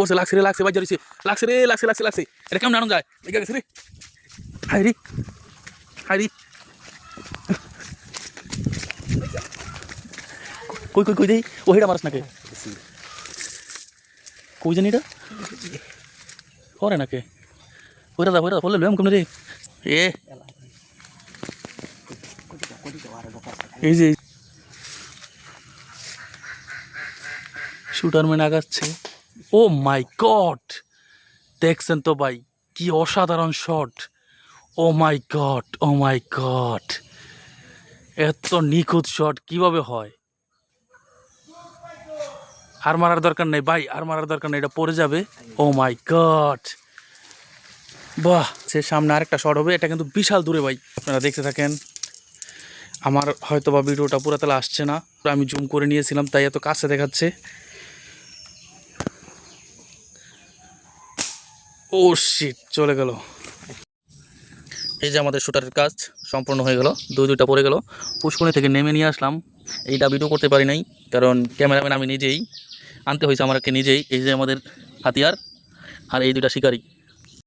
বসে লাগছে রে, লাগছে বাজার লাগছে রে, লাগছে এটা কেমন আনন্দ যায় লেগে গেছে রে। হাই রে কই কই কই দেই ও হেডা মারাস নাকি কই জানি এটা করে নাকি ওইটা বললে লম কমনে রে এ এই যে শুটার ম্যান আগাচ্ছে। ও মাই গড, দেখছেন তো ভাই কি অসাধারণ শট। ও মাই গড, এত নিখুঁত শট কিভাবে হয়। আর মারার দরকার নেই ভাই, আর মারার দরকার নেই, এটা পড়ে যাবে। ও মাই গড, বাহ। সে সামনে আরেকটা শট হবে, এটা কিন্তু বিশাল দূরে ভাই, আপনারা দেখতে থাকেন। আমার হয়তো বা ভিডিওটা পুরো তাহলে আসছে না, আমি জুম করে নিয়েছিলাম তাই এত কাছে দেখাচ্ছে। ও শিট, চলে গেল। এই যে আমাদের শুটারের কাজ সম্পূর্ণ হয়ে গেল, দুইটা পড়ে গেল। পুষ্করণী থেকে নেমে নিয়ে আসলাম, এইটা ভিডিও করতে পারি নাই কারণ ক্যামেরাম্যান আমি নিজেই আনতে হয়েছে আমাকে নিজেই। এই যে আমাদের হাতিয়ার আর এই দুইটা শিকারি।